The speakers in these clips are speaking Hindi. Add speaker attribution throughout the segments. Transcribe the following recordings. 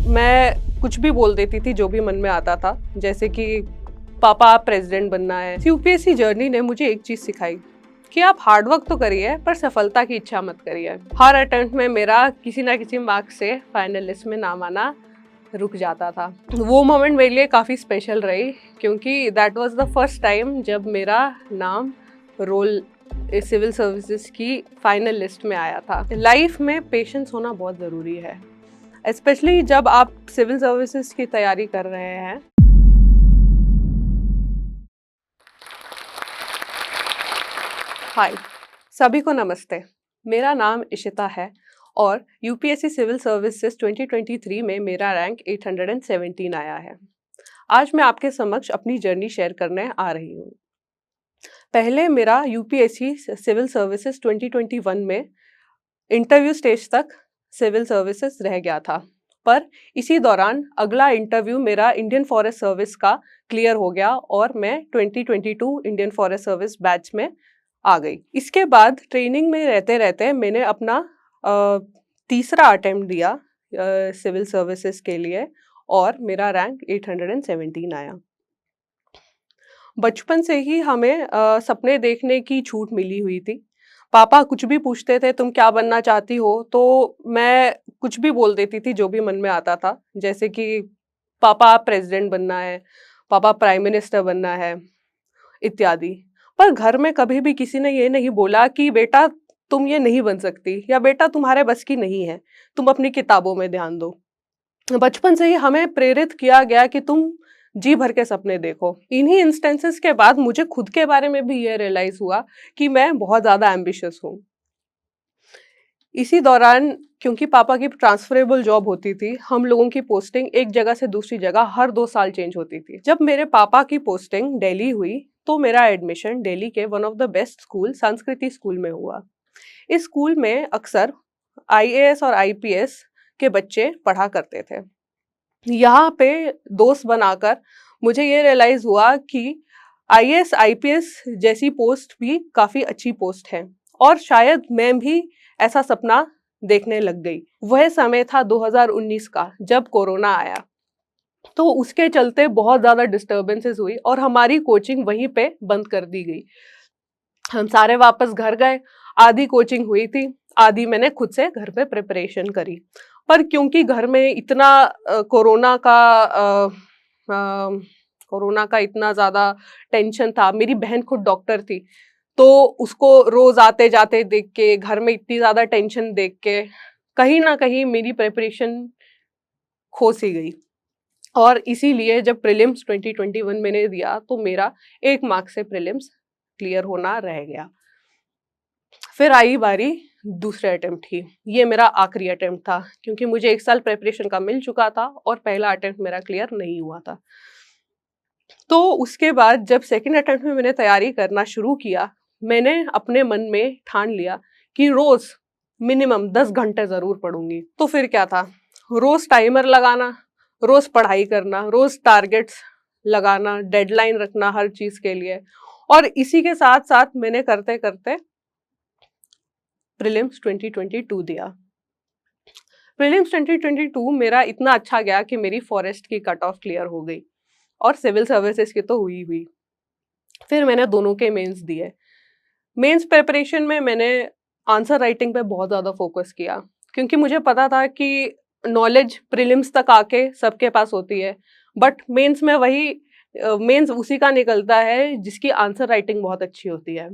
Speaker 1: मैं कुछ भी बोल देती थी जो भी मन में आता था, जैसे कि पापा आप प्रेसिडेंट बनना है। यूपीएससी जर्नी ने मुझे एक चीज सिखाई कि आप हार्ड वर्क तो करिए पर सफलता की इच्छा मत करिए। हर अटेम्प्ट में मेरा किसी ना किसी मार्क्स से फाइनल लिस्ट में नाम आना रुक जाता था। वो मोमेंट मेरे लिए काफ़ी स्पेशल रही क्योंकि that was the first time जब मेरा नाम रोल सिविल सर्विसेज की फाइनल लिस्ट में आया था। लाइफ में पेशेंस होना बहुत ज़रूरी है, स्पेशली जब आप सिविल सर्विसेज की तैयारी कर रहे हैं। हाय, सभी को नमस्ते। मेरा नाम इशिता है और यूपीएससी सिविल सर्विसेज 2023 में मेरा रैंक 817 आया है। आज मैं आपके समक्ष अपनी जर्नी शेयर करने आ रही हूँ। पहले मेरा यूपीएससी सिविल सर्विसेज 2021 में इंटरव्यू स्टेज तक सिविल सर्विसेज रह गया था, पर इसी दौरान अगला इंटरव्यू मेरा इंडियन फॉरेस्ट सर्विस का क्लियर हो गया और मैं 2022 इंडियन फॉरेस्ट सर्विस बैच में आ गई। इसके बाद ट्रेनिंग में रहते रहते मैंने अपना तीसरा अटेम्प्ट दिया सिविल सर्विसेज के लिए और मेरा रैंक 817 आया। बचपन से ही हमें सपने देखने की छूट मिली हुई थी। पापा कुछ भी पूछते थे तुम क्या बनना चाहती हो, तो मैं कुछ भी बोल देती थी जो भी मन में आता था, जैसे कि पापा आप प्रेसिडेंट बनना है, पापा प्राइम मिनिस्टर बनना है इत्यादि। पर घर में कभी भी किसी ने ये नहीं बोला कि बेटा तुम ये नहीं बन सकती या बेटा तुम्हारे बस की नहीं है, तुम अपनी किताबों में ध्यान दो। बचपन से ही हमें प्रेरित किया गया कि तुम जी भर के सपने देखो। इन्हीं इंस्टेंसेस के बाद मुझे खुद के बारे में भी ये रियलाइज हुआ कि मैं बहुत ज्यादा एम्बिशियस हूँ। इसी दौरान क्योंकि पापा की ट्रांसफरेबल जॉब होती थी, हम लोगों की पोस्टिंग एक जगह से दूसरी जगह हर 2 साल चेंज होती थी। जब मेरे पापा की पोस्टिंग दिल्ली हुई तो मेरा एडमिशन दिल्ली के one of the best school संस्कृति स्कूल में हुआ। इस स्कूल में अक्सर आईएएस और आईपीएस के बच्चे पढ़ा करते थे। यहाँ पे दोस्त बनाकर मुझे ये रियलाइज हुआ कि आईएएस आईपीएस जैसी पोस्ट भी काफी अच्छी पोस्ट है और शायद मैं भी ऐसा सपना देखने लग गई। वह समय था 2019 का जब कोरोना आया, तो उसके चलते बहुत ज्यादा डिस्टरबेंसेस हुई और हमारी कोचिंग वहीं पे बंद कर दी गई। हम सारे वापस घर गए। आधी कोचिंग हुई थी, आधी मैंने खुद से घर पे प्रिपरेशन करी। पर क्योंकि घर में इतना कोरोना का इतना ज्यादा टेंशन था, मेरी बहन खुद डॉक्टर थी, तो उसको रोज आते जाते देख के, घर में इतनी ज्यादा टेंशन देख के कहीं ना कहीं मेरी प्रिपरेशन खो सी गई। और इसीलिए जब प्रीलिम्स 2021 मैंने दिया तो मेरा 1 मार्क से प्रीलिम्स क्लियर होना रह गया। फिर आई बारी दूसरे अटेम्प्ट की। ये मेरा आखिरी अटेम्प्ट था क्योंकि मुझे 1 साल प्रिपरेशन का मिल चुका था और पहला अटेम्प्ट मेरा क्लियर नहीं हुआ था। तो उसके बाद जब सेकंड अटेम्प्ट में मैंने तैयारी करना शुरू किया, मैंने अपने मन में ठान लिया कि रोज मिनिमम 10 घंटे जरूर पढ़ूंगी। तो फिर क्या था, रोज टाइमर लगाना, रोज पढ़ाई करना, रोज टारगेट्स लगाना, डेडलाइन रखना हर चीज के लिए। और इसी के साथ साथ मैंने करते करते प्रीलिम्स 2022 दिया। प्रीलिम्स 2022 मेरा इतना अच्छा गया कि मेरी फॉरेस्ट की कट ऑफ क्लियर हो गई और सिविल सर्विसेज की तो हुई हुई। फिर मैंने दोनों के मेंस दिए। मेंस प्रिपरेशन में मैंने आंसर राइटिंग पे बहुत ज़्यादा फोकस किया क्योंकि मुझे पता था कि नॉलेज प्रीलिम्स तक आके सबके पास होती है, बट मेंस में मेंस उसी का निकलता है जिसकी आंसर राइटिंग बहुत अच्छी होती है।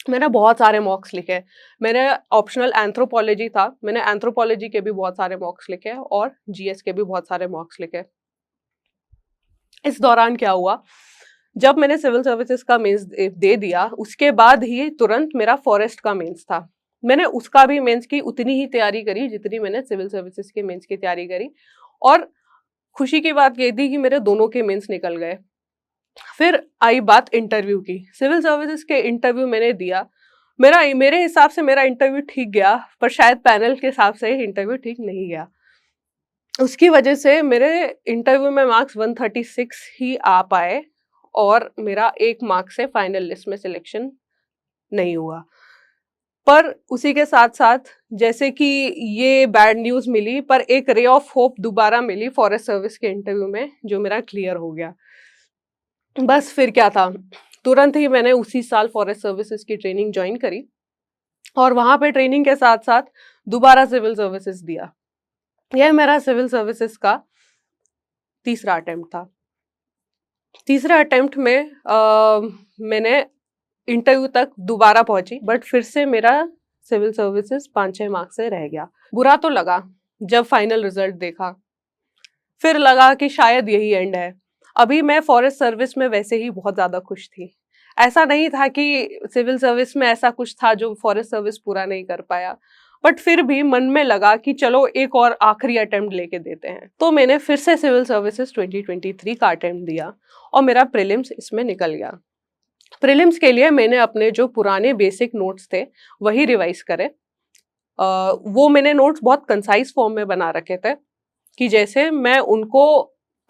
Speaker 1: मैंने बहुत सारे मॉक्स लिखे। मेरे ऑप्शनल एंथ्रोपोलॉजी था, मैंने एंथ्रोपोलॉजी के भी बहुत सारे मॉक्स लिखे और जीएस के भी बहुत सारे मॉक्स लिखे। इस दौरान क्या हुआ, जब मैंने सिविल सर्विसेज का मेंस दे दिया उसके बाद ही तुरंत मेरा फॉरेस्ट का मेंस था। मैंने उसका भी मेंस की उतनी ही तैयारी करी जितनी मैंने सिविल सर्विसेज के मेंस की तैयारी करी और खुशी की बात ये थी कि मेरे दोनों के मेंस निकल गए। फिर आई बात इंटरव्यू की। सिविल सर्विसेज के इंटरव्यू मैंने दिया। मेरे हिसाब से मेरा इंटरव्यू ठीक गया, पर शायद पैनल के हिसाब से इंटरव्यू ठीक नहीं गया। उसकी वजह से मेरे इंटरव्यू में मार्क्स 136 ही आ पाए और मेरा 1 मार्क से फाइनल लिस्ट में सिलेक्शन नहीं हुआ। पर उसी के साथ-साथ जैसे कि ये बैड न्यूज़ मिली, पर एक रे ऑफ होप दोबारा मिली फॉरेस्ट सर्विस के इंटरव्यू में, जो मेरा क्लियर हो गया। बस फिर क्या था, तुरंत ही मैंने उसी साल फॉरेस्ट सर्विसेज़ की ट्रेनिंग जॉइन करी और वहाँ पे ट्रेनिंग के साथ-साथ दोबारा सिविल सर्विसेज़ दिया। यह मेरा सिविल सर्विसेज़ का तीसरा अटेम्प्ट था। तीसरे अटेम्प्ट में मैंने इंटरव्यू तक दोबारा पहुंची, बट फिर से मेरा सिविल सर्विसेज 5-6 मार्क्स से रह गया। बुरा तो लगा जब फाइनल रिजल्ट देखा, फिर लगा कि शायद यही एंड है। अभी मैं फॉरेस्ट सर्विस में वैसे ही बहुत ज्यादा खुश थी। ऐसा नहीं था कि सिविल सर्विस में ऐसा कुछ था जो फॉरेस्ट सर्विस पूरा नहीं कर पाया, बट फिर भी मन में लगा कि चलो एक और आखिरी अटेम्प्ट लेके देते हैं। तो मैंने फिर से सिविल सर्विसेज 2023 का अटेम्प्ट दिया और मेरा प्रीलिम्स इसमें निकल गया। प्रीलिम्स के लिए मैंने अपने जो पुराने बेसिक नोट्स थे वही रिवाइज करे। वो मैंने नोट्स बहुत कंसाइज फॉर्म में बना रखे थे कि जैसे मैं उनको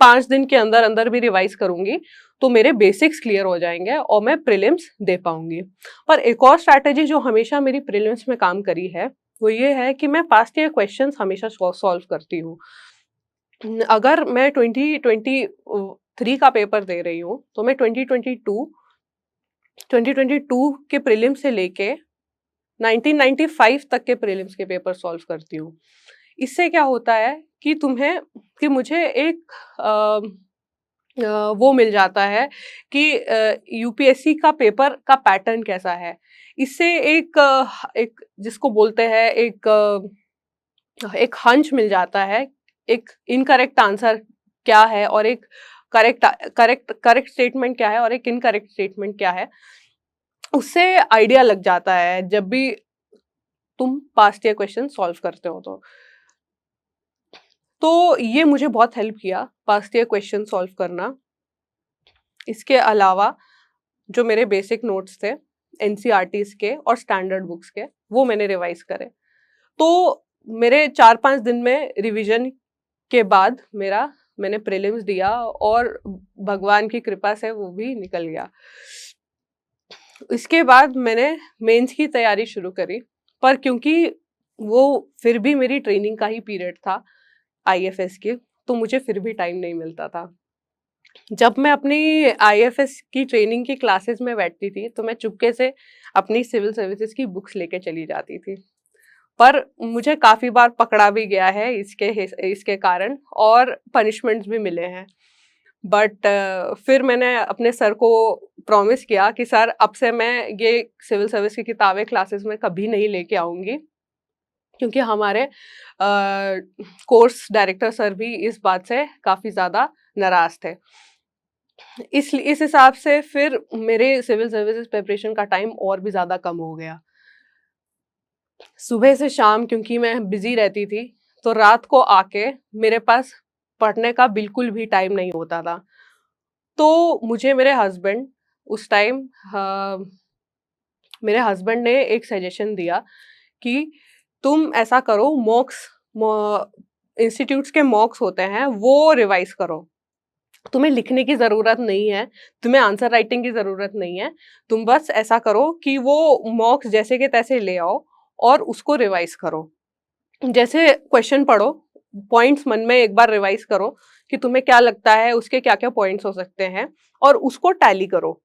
Speaker 1: 5 दिन के अंदर अंदर भी रिवाइज करूंगी तो मेरे बेसिक्स क्लियर हो जाएंगे और मैं प्रीलिम्स दे पाऊंगी। पर एक और स्ट्रैटेजी जो हमेशा मेरी प्रीलिम्स में काम करी है वो ये है कि मैं पास्ट ईयर क्वेश्चंस हमेशा सॉल्व करती हूँ। अगर मैं 2023 का पेपर दे रही हूँ तो मैं 2022 के प्रीलिम से लेके 1995 तक के प्रीलिम्स के पेपर सॉल्व करती हूँ। इससे क्या होता है कि मुझे एक वो मिल जाता है कि यूपीएससी का पेपर का पैटर्न कैसा है। इससे एक जिसको बोलते हैं एक हंच मिल जाता है, एक इनकरेक्ट आंसर क्या है और एक करेक्ट करेक्ट स्टेटमेंट क्या है और एक इनकरेक्ट स्टेटमेंट क्या है। उससे आइडिया लग जाता है जब भी तुम पास्ट ईयर क्वेश्चन सॉल्व करते हो तो ये मुझे बहुत हेल्प किया पास्ट ईयर क्वेश्चन सॉल्व करना। इसके अलावा जो मेरे बेसिक नोट्स थे एनसीईआरटीज के और स्टैंडर्ड बुक्स के, वो मैंने रिवाइज करे। तो मेरे 4-5 दिन में रिवीजन के बाद मैंने प्रीलिम्स दिया और भगवान की कृपा से वो भी निकल गया। इसके बाद मैंने मेंस की तैयारी शुरू करी, पर क्योंकि वो फिर भी मेरी ट्रेनिंग का ही पीरियड था आईएफएस की, तो मुझे फिर भी टाइम नहीं मिलता था। जब मैं अपनी आईएफएस की ट्रेनिंग की क्लासेस में बैठती थी तो मैं चुपके से अपनी सिविल सर्विसेज की बुक्स लेके चली जाती थी, पर मुझे काफी बार पकड़ा भी गया है इसके कारण और पनिशमेंट्स भी मिले हैं। बट फिर मैंने अपने सर को प्रॉमिस किया कि सर अब से मैं ये सिविल सर्विस की किताबें क्लासेस में कभी नहीं लेके आऊंगी, क्योंकि हमारे कोर्स डायरेक्टर सर भी इस बात से काफी ज्यादा नाराज थे। इस हिसाब से फिर मेरे सिविल सर्विसेज प्रिपरेशन का टाइम और भी ज्यादा कम हो गया। सुबह से शाम क्योंकि मैं बिजी रहती थी तो रात को आके मेरे पास पढ़ने का बिल्कुल भी टाइम नहीं होता था। तो मुझे उस टाइम मेरे हस्बैंड ने एक सजेशन दिया कि तुम ऐसा करो, इंस्टीट्यूट्स के मॉक्स होते हैं वो रिवाइज करो। तुम्हें लिखने की जरूरत नहीं है, तुम्हें आंसर राइटिंग की जरूरत नहीं है, तुम बस ऐसा करो कि वो मॉक्स जैसे के तैसे ले आओ और उसको रिवाइज करो। जैसे क्वेश्चन पढ़ो, पॉइंट्स मन में एक बार रिवाइज करो कि तुम्हें क्या लगता है उसके क्या क्या पॉइंट्स हो सकते हैं और उसको टैली करो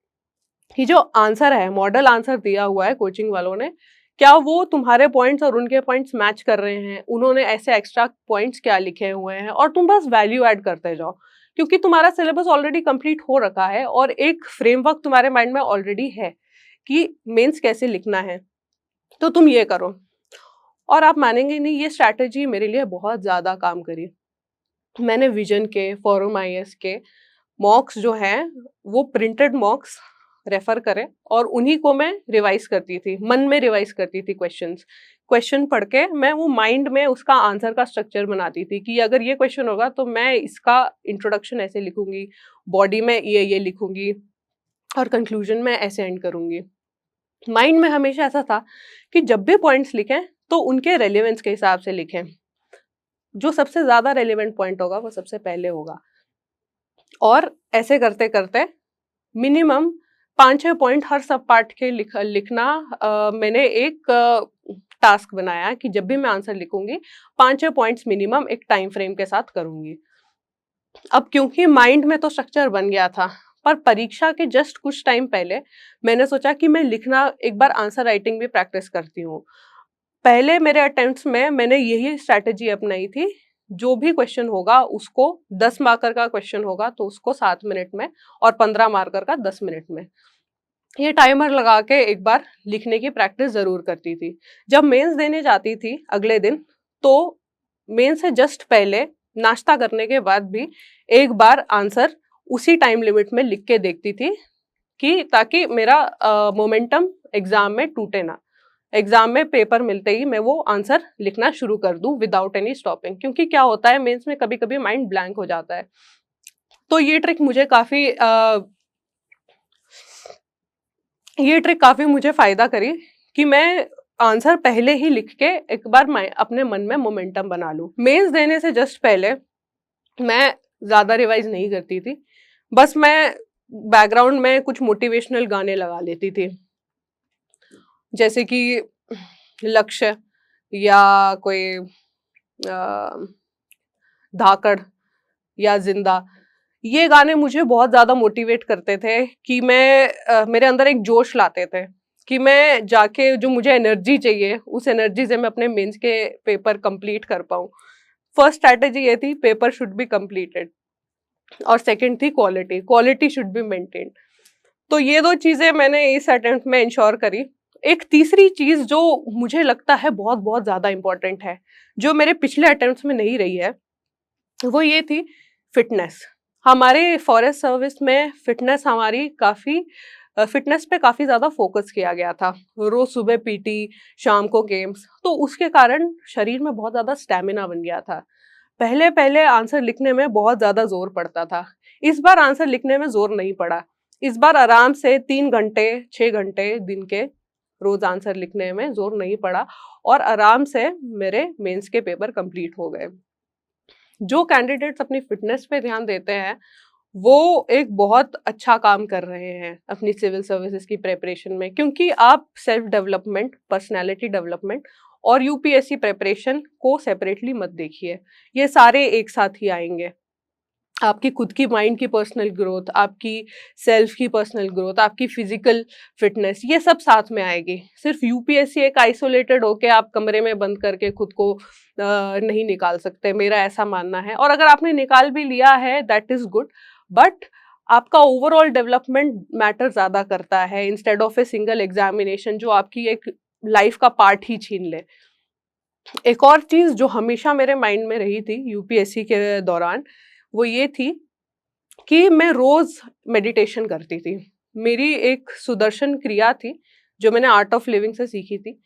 Speaker 1: कि जो आंसर है, मॉडल आंसर दिया हुआ है कोचिंग वालों ने, क्या वो तुम्हारे पॉइंट्स और उनके पॉइंट्स मैच कर रहे हैं, उन्होंने ऐसे एक्स्ट्रा पॉइंट्स क्या लिखे हुए हैं, और तुम बस वैल्यू ऐड करते जाओ। क्योंकि तुम्हारा सिलेबस ऑलरेडी कंप्लीट हो रखा है और एक फ्रेमवर्क तुम्हारे माइंड में ऑलरेडी है कि मेंस कैसे लिखना है, तो तुम ये करो। और आप मानेंगे नहीं, ये स्ट्रैटेजी मेरे लिए बहुत ज्यादा काम करी। मैंने विजन के, फोरम आईएएस के मॉक्स जो हैं वो प्रिंटेड मॉक्स रेफर करे और उन्हीं को मैं रिवाइज करती थी, मन में रिवाइज करती थी। क्वेश्चन पढ़ के मैं वो माइंड में उसका आंसर का स्ट्रक्चर बनाती थी कि अगर ये क्वेश्चन होगा तो मैं इसका इंट्रोडक्शन ऐसे लिखूंगी, बॉडी में ये लिखूंगी और कंक्लूजन में ऐसे एंड करूंगी। माइंड में हमेशा ऐसा था कि जब भी पॉइंट्स लिखें तो उनके रेलेवेंस के हिसाब से लिखें, जो सबसे ज्यादा रेलेवेंट पॉइंट होगा वो सबसे पहले होगा। और ऐसे करते करते मिनिमम 5-6 पॉइंट हर सब पार्ट के लिखना मैंने एक टास्क बनाया कि जब भी मैं आंसर लिखूंगी 5-6 पॉइंट्स मिनिमम एक टाइम फ्रेम के साथ करूंगी। अब क्योंकि माइंड में तो स्ट्रक्चर बन गया था, पर परीक्षा के जस्ट कुछ टाइम पहले मैंने सोचा कि मैं लिखना एक बार आंसर राइटिंग भी प्रैक्टिस करती हूँ। पहले मेरे अटेम्प्ट्स में मैंने यही स्ट्रैटेजी अपनाई थी, जो भी क्वेश्चन होगा उसको 10 मार्कर का क्वेश्चन होगा तो उसको 7 मिनट में और 15 मार्कर का 10 मिनट में, ये टाइमर लगा के एक बार लिखने की प्रैक्टिस जरूर करती थी। जब मेंस देने जाती थी अगले दिन, तो मेंस से जस्ट पहले नाश्ता करने के बाद भी एक बार आंसर उसी टाइम लिमिट में लिख के देखती थी कि ताकि मेरा मोमेंटम एग्जाम में टूटे ना। एग्जाम में पेपर मिलते ही मैं वो आंसर लिखना शुरू कर दूं विदाउट एनी स्टॉपिंग, क्योंकि क्या होता है मेंस में कभी कभी माइंड ब्लैंक हो जाता है। तो ये ट्रिक काफी मुझे फायदा करी कि मैं आंसर पहले ही लिख के एक बार मैं अपने मन में मोमेंटम बना लूं। मेंस देने से जस्ट पहले मैं ज्यादा रिवाइज नहीं करती थी, बस मैं बैकग्राउंड में कुछ मोटिवेशनल गाने लगा लेती थी, जैसे कि लक्ष्य या कोई धाकड़ या जिंदा। ये गाने मुझे बहुत ज्यादा मोटिवेट करते थे कि मेरे अंदर एक जोश लाते थे कि मैं जाके जो मुझे एनर्जी चाहिए उस एनर्जी से मैं अपने मेंस के पेपर कंप्लीट कर पाऊँ। फर्स्ट स्ट्रैटेजी ये थी, पेपर शुड बी कंप्लीटेड, और सेकंड थी quality, quality should be maintained. तो ये दो चीजें मैंने इस अटेम्प्ट में इंश्योर करी। एक तीसरी चीज जो मुझे लगता है बहुत बहुत ज्यादा इंपॉर्टेंट है, जो मेरे पिछले अटेम्प्ट्स में नहीं रही है, वो ये थी फिटनेस। हमारे फॉरेस्ट सर्विस में फिटनेस पे काफी ज्यादा फोकस किया गया था। रोज सुबह पीटी, शाम को गेम्स, तो उसके कारण शरीर में बहुत ज्यादा स्टेमिना बन गया था। पहले पहले आंसर लिखने में बहुत ज्यादा जोर पड़ता था, इस बार आंसर लिखने में जोर नहीं पड़ा। इस बार आराम से 3 घंटे 6 घंटे दिन के रोज आंसर लिखने में जोर नहीं पड़ा, और आराम से मेरे मेंस के पेपर कंप्लीट हो गए। जो कैंडिडेट्स अपनी फिटनेस पे ध्यान देते हैं वो एक बहुत अच्छा काम कर रहे हैं अपनी सिविल सर्विसेज की प्रिपरेशन में, क्योंकि आप सेल्फ डेवलपमेंट, पर्सनालिटी डेवलपमेंट और यूपीएससी प्रिपरेशन को सेपरेटली मत देखिए, ये सारे एक साथ ही आएंगे। आपकी खुद की माइंड की पर्सनल ग्रोथ, आपकी सेल्फ की पर्सनल ग्रोथ, आपकी फिजिकल फिटनेस, ये सब साथ में आएगी। सिर्फ यूपीएससी एक आइसोलेटेड होके आप कमरे में बंद करके खुद को नहीं निकाल सकते, मेरा ऐसा मानना है। और अगर आपने निकाल भी लिया है दैट इज गुड, बट आपका ओवरऑल डेवलपमेंट मैटर ज्यादा करता है instead of a single examination जो आपकी एक लाइफ का पार्ट ही छीन ले। एक और चीज जो हमेशा मेरे माइंड में रही थी यूपीएससी के दौरान, वो ये थी कि मैं रोज मेडिटेशन करती थी। मेरी एक सुदर्शन क्रिया थी जो मैंने आर्ट ऑफ लिविंग से सीखी थी,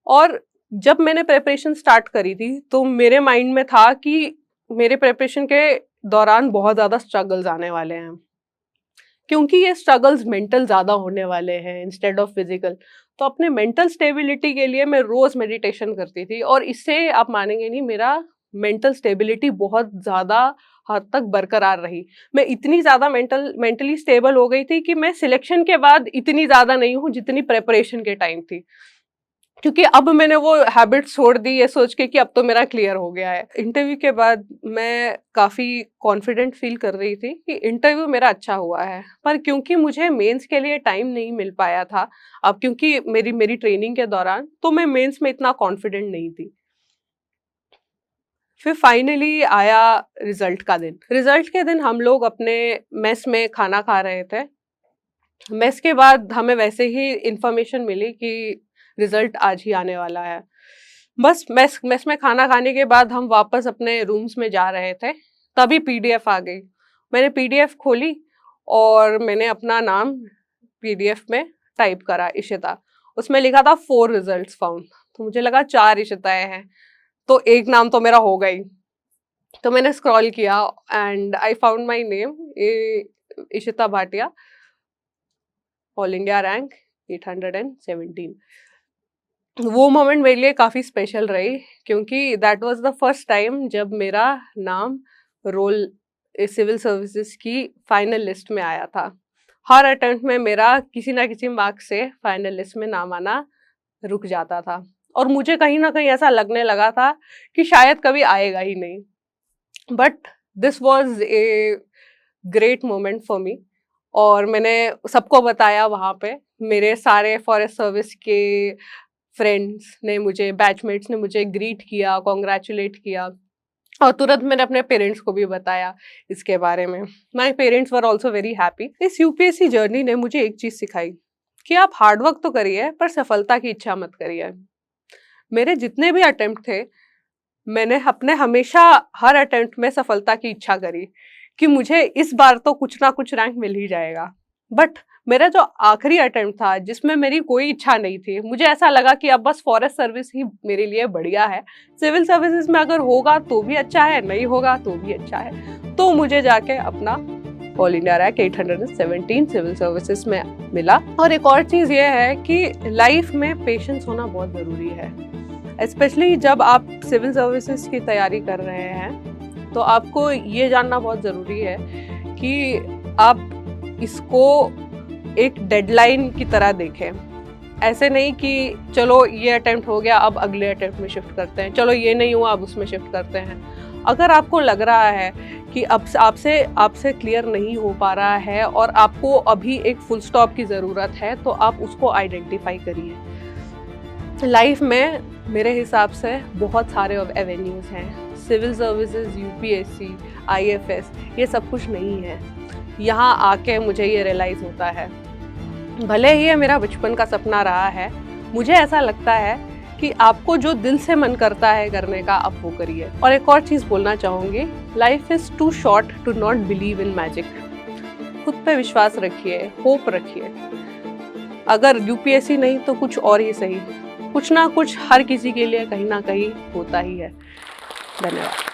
Speaker 1: और जब मैंने प्रिपरेशन स्टार्ट करी थी तो मेरे माइंड में था कि मेरे प्रिपरेशन के दौरान बहुत ज्यादा स्ट्रगल्स आने वाले हैं, क्योंकि ये स्ट्रगल्स मेंटल ज्यादा होने वाले हैं इंस्टेड ऑफ फिजिकल। तो अपने मेंटल स्टेबिलिटी के लिए मैं रोज मेडिटेशन करती थी, और इससे आप मानेंगे नहीं, मेरा मेंटल स्टेबिलिटी बहुत ज्यादा हद तक बरकरार रही। मैं इतनी ज्यादा मेंटली स्टेबल हो गई थी कि मैं सिलेक्शन के बाद इतनी ज्यादा नहीं हूँ जितनी प्रेपरेशन के टाइम थी, क्योंकि अब मैंने वो हैबिट छोड़ दी ये सोच के कि अब तो मेरा क्लियर हो गया है। इंटरव्यू के बाद मैं काफी कॉन्फिडेंट फील कर रही थी कि इंटरव्यू मेरा अच्छा हुआ है, पर क्योंकि मुझे मेंस के लिए टाइम नहीं मिल पाया था, अब क्योंकि मेरी ट्रेनिंग के दौरान, तो मैं मेंस में इतना कॉन्फिडेंट नहीं थी। फिर फाइनली आया रिजल्ट का दिन। रिजल्ट के दिन हम लोग अपने मेस में खाना खा रहे थे। मेस के बाद हमें वैसे ही इंफॉर्मेशन मिली कि रिजल्ट आज ही आने वाला है। बस मेस में खाना खाने के बाद हम वापस अपने रूम्स में जा रहे थे, तभी पीडीएफ आ गई। मैंने पीडीएफ खोली और मैंने अपना नाम पीडीएफ में टाइप करा, इशिता। उसमें लिखा था 4 रिजल्ट्स फाउंड, तो मुझे लगा 4 इशिताएं हैं, तो एक नाम तो मेरा होगा ही। तो मैंने स्क्रॉल किया and I found my name, Ishita Bhatia, all India rank 817। वो मोमेंट मेरे लिए काफी स्पेशल रही, क्योंकि that was the first time जब मेरा नाम रोल सिविल सर्विसेज की फाइनल लिस्ट में आया था। हर अटेम्प्ट में मेरा किसी ना किसी मार्क्स से फाइनल लिस्ट में नाम आना रुक जाता था और मुझे कहीं ना कहीं ऐसा लगने लगा था कि शायद कभी आएगा ही नहीं। But this was a great moment for me और मैंने सबको बताया वहाँ पे। मेरे सारे फॉरेस्ट सर्विस के फ्रेंड्स ने मुझे, बैचमेट्स ने मुझे ग्रीट किया, कॉन्ग्रेचुलेट किया और तुरंत मैंने अपने पेरेंट्स को भी बताया इसके बारे में। My parents were also very happy. इस यूपीएससी जर्नी ने मुझे एक चीज सिखाई कि आप हार्डवर्क तो करिए पर सफलता की इच्छा मत करिए। मेरे जितने भी अटेम्प्ट थे, मैंने अपने हमेशा हर अटेम्प्ट में सफलता की इच्छा करी कि मुझे इस बार तो कुछ ना कुछ रैंक मिल ही जाएगा। बट मेरा जो आखिरी अटेम्प्ट था जिसमें मेरी कोई इच्छा नहीं थी, मुझे ऐसा लगा कि अब बस फॉरेस्ट सर्विस ही मेरे लिए बढ़िया है, सिविल सर्विसेज में अगर होगा तो भी अच्छा है, नहीं होगा तो भी अच्छा है। तो मुझे जाके अपना all India rank 817 civil services में मिला। और एक और चीज़ ये है कि लाइफ में पेशेंस होना बहुत ज़रूरी है, स्पेशली जब आप सिविल सर्विसेज की तैयारी कर रहे हैं। तो आपको ये जानना बहुत ज़रूरी है कि आप इसको एक डेडलाइन की तरह देखें। ऐसे नहीं कि चलो ये अटेम्प्ट हो गया अब अगले अटेम्प्ट में शिफ्ट करते हैं, चलो ये नहीं हुआ अब उसमें शिफ्ट करते हैं। अगर आपको लग रहा है कि अब आपसे क्लियर नहीं हो पा रहा है और आपको अभी एक फुल स्टॉप की ज़रूरत है, तो आप उसको आइडेंटिफाई करिए। लाइफ में मेरे हिसाब से बहुत सारे एवेन्यूज़ हैं। सिविल सर्विसेज, यूपीएससी, आईएफएस, ये सब कुछ नहीं है। यहाँ आके मुझे ये रियलाइज़ होता है, भले ही ये मेरा बचपन का सपना रहा है, मुझे ऐसा लगता है कि आपको जो दिल से मन करता है करने का, आप वो करिए। और एक और चीज़ बोलना चाहूँगी, life is too short to not believe in magic. खुद पे विश्वास रखिए, होप रखिए। अगर यूपीएससी नहीं तो कुछ और ही सही, कुछ ना कुछ हर किसी के लिए कहीं ना कहीं होता ही है। धन्यवाद।